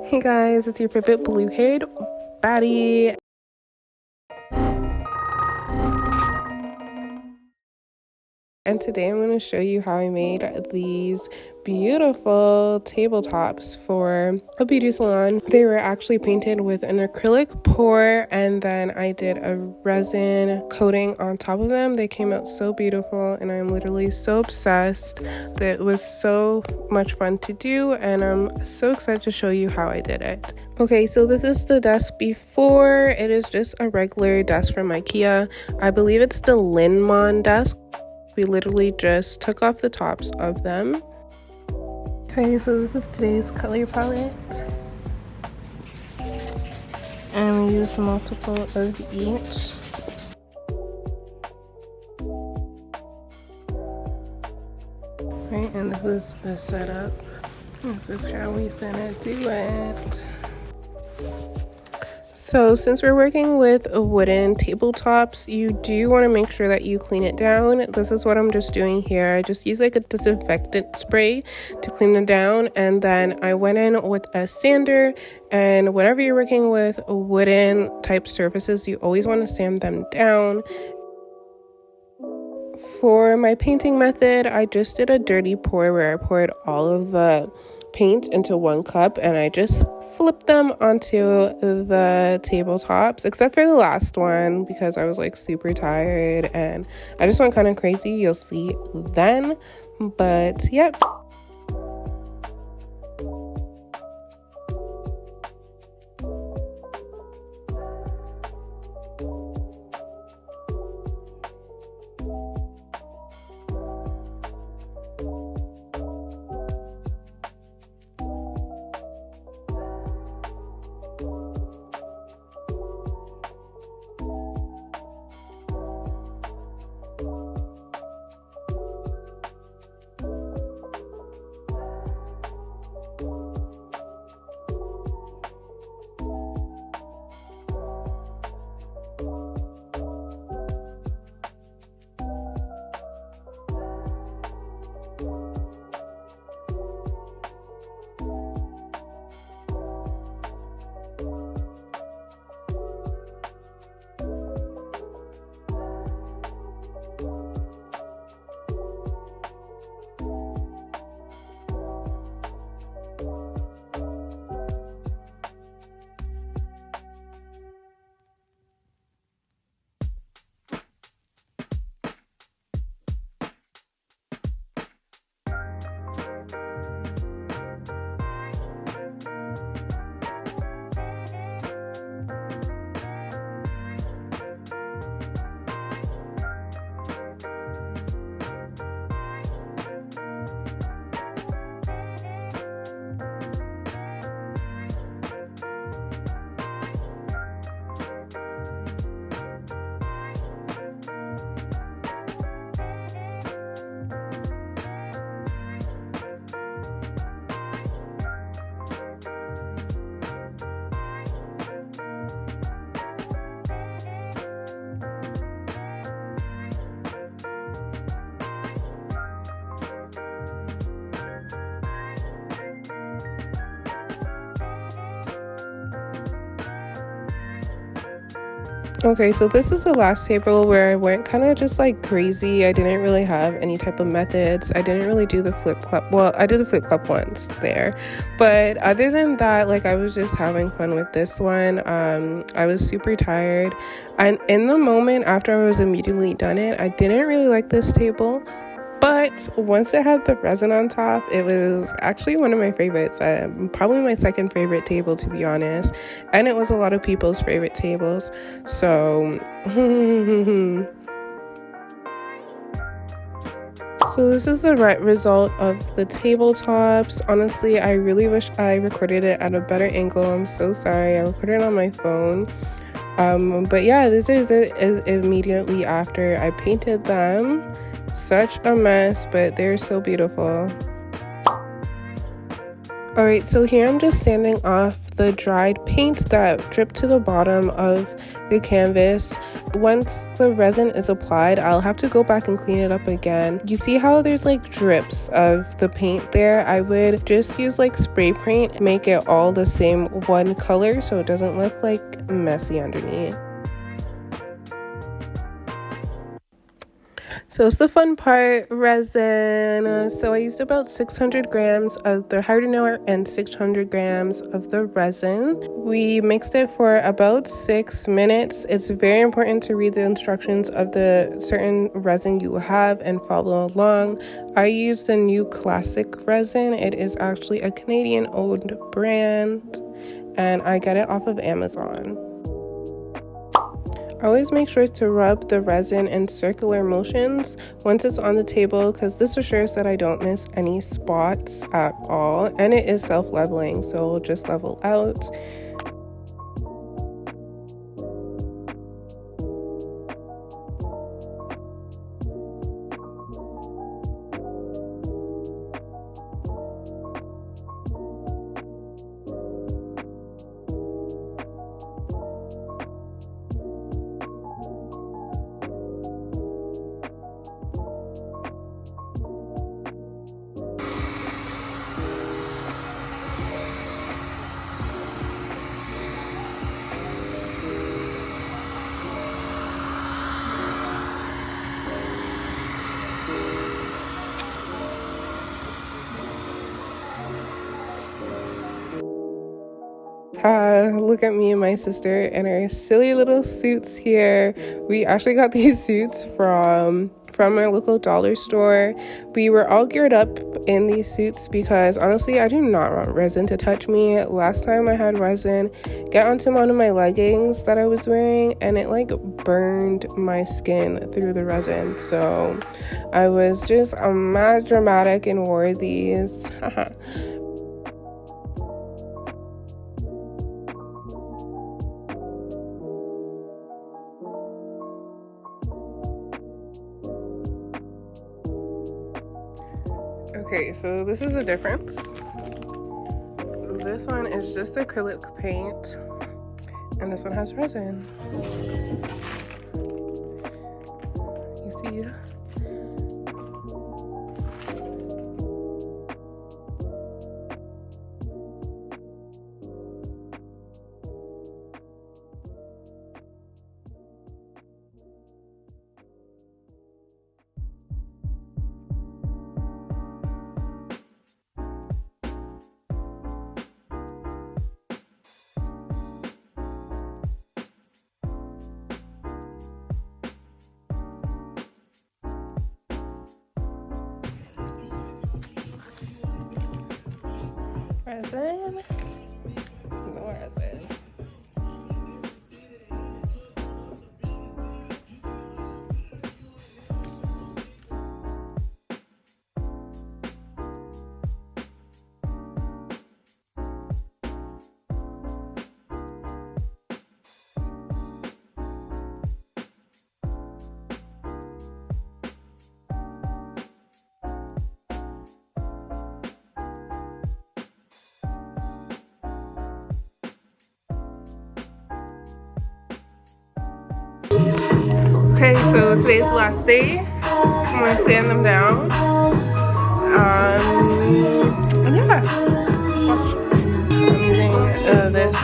Hey guys, it's your favorite blue-haired baddie. And today I'm going to show you how I made these beautiful tabletops for a beauty salon. They were actually painted with an acrylic pour, and then I did a resin coating on top of them. They came out so beautiful, and I'm literally so obsessed. That was so much fun to do, and I'm so excited to show you how I did it. Okay, so this is the desk before. It is just a regular desk from Ikea. I believe it's the Linnmon desk. We literally just took off the tops of them. Okay, so this is today's color palette. And we used multiple of each. Right, and this is the setup. This is how we finna do it. So since we're working with wooden tabletops, you do want to make sure that you clean it down. This is what I'm just doing here. I just use like a disinfectant spray to clean them down, and then I went in with a sander. And whenever you're working with wooden type surfaces, you always want to sand them down. For my painting method, I just did a dirty pour where I poured all of the paint into one cup, and I just flipped them onto the tabletops, except for the last one because I was like super tired and I just went kind of crazy. You'll see then, but yep. Okay, so this is the last table where I went kind of just like crazy. I didn't really have any type of methods. I didn't really do the flip clap. Well, I did the flip clap once there, but other than that, like I was just having fun with this one. I was super tired, and in the moment after I was immediately done it, I didn't really like this table. But once it had the resin on top, it was actually one of my favorites. Probably my second favorite table, to be honest. And it was a lot of people's favorite tables. So, so this is the right result of the tabletops. Honestly, I really wish I recorded it at a better angle. I'm so sorry. I recorded it on my phone. But yeah, this is it immediately after I painted them. Such a mess, but they're so beautiful. Alright, so here I'm just sanding off the dried paint that dripped to the bottom of the canvas. Once the resin is applied, I'll have to go back and clean it up again. You see how there's like drips of the paint there? I would just use like spray paint, make it all the same one color so it doesn't look like messy underneath. So it's the fun part, resin. So I used about 600 grams of the hardener and 600 grams of the resin. We mixed it for about 6 minutes. It's very important to read the instructions of the certain resin you have and follow along. I used the new Classic Resin. It is actually a Canadian-owned brand, and I get it off of Amazon. Always make sure to rub the resin in circular motions once it's on the table, because this assures that I don't miss any spots at all, and it is self-leveling, so it'll just level out. Look at me and my sister in our silly little suits here. We actually got these suits from our local dollar store. We were all geared up in these suits because honestly I do not want resin to touch me. Last time I had resin get onto one of my leggings that I was wearing, and it like burned my skin through the resin. So I was just mad dramatic and wore these. Okay, so this is the difference. This one is just acrylic paint, and this one has resin. You see? Resin. No resin. Okay, so today's the last day. I'm gonna sand them down. And yeah, I'm using this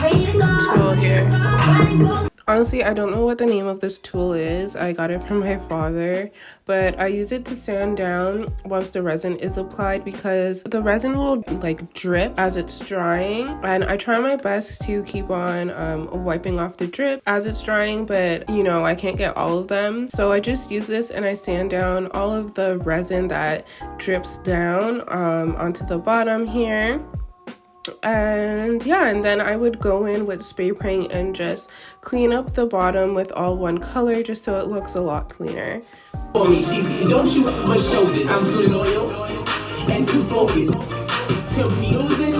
tool here. Honestly, I don't know what the name of this tool is. I got it from my father, but I use it to sand down once the resin is applied, because the resin will like drip as it's drying, and I try my best to keep on wiping off the drip as it's drying, but you know, I can't get all of them. So I just use this and I sand down all of the resin that drips down onto the bottom here. And yeah, and then I would go in with spray paint and just clean up the bottom with all one color, just so it looks a lot cleaner. Don't you ever show this. I'm too loyal and too focused to be losing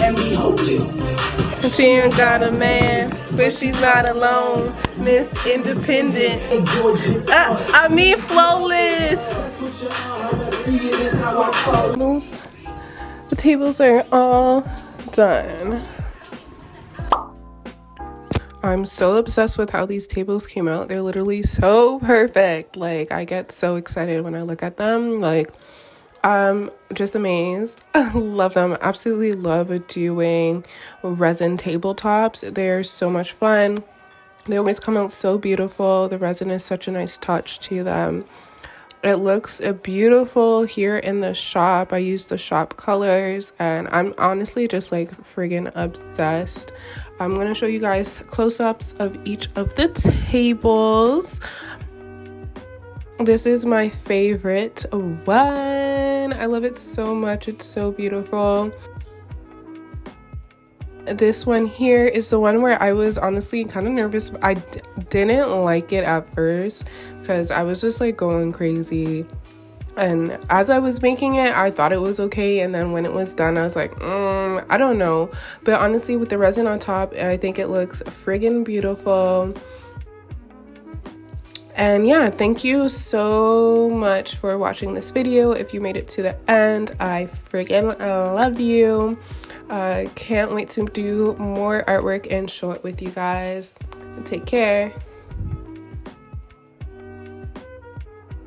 and be hopeless. She ain't got a man, but she's not alone. Miss Independent. I mean flawless. The tables are all done. I'm so obsessed with how these tables came out. They're literally so perfect. Like, I get so excited when I look at them. Like, just amazed. Love them. Absolutely love doing resin tabletops. They're so much fun. They always come out so beautiful. The resin is such a nice touch to them. It looks beautiful here in the shop. I use the shop colors and I'm honestly just like friggin' obsessed. I'm gonna show you guys close-ups of each of the tables. This is my favorite one. I love it so much. It's so beautiful. This one here is the one where I was honestly kind of nervous. I didn't like it at first because I was just like going crazy. And as I was making it, I thought it was okay. And then when it was done, I was like, I don't know. But honestly, with the resin on top, I think it looks friggin' beautiful. And yeah, thank you so much for watching this video. If you made it to the end, I friggin' love you. Can't wait to do more artwork and show it with you guys. Take care.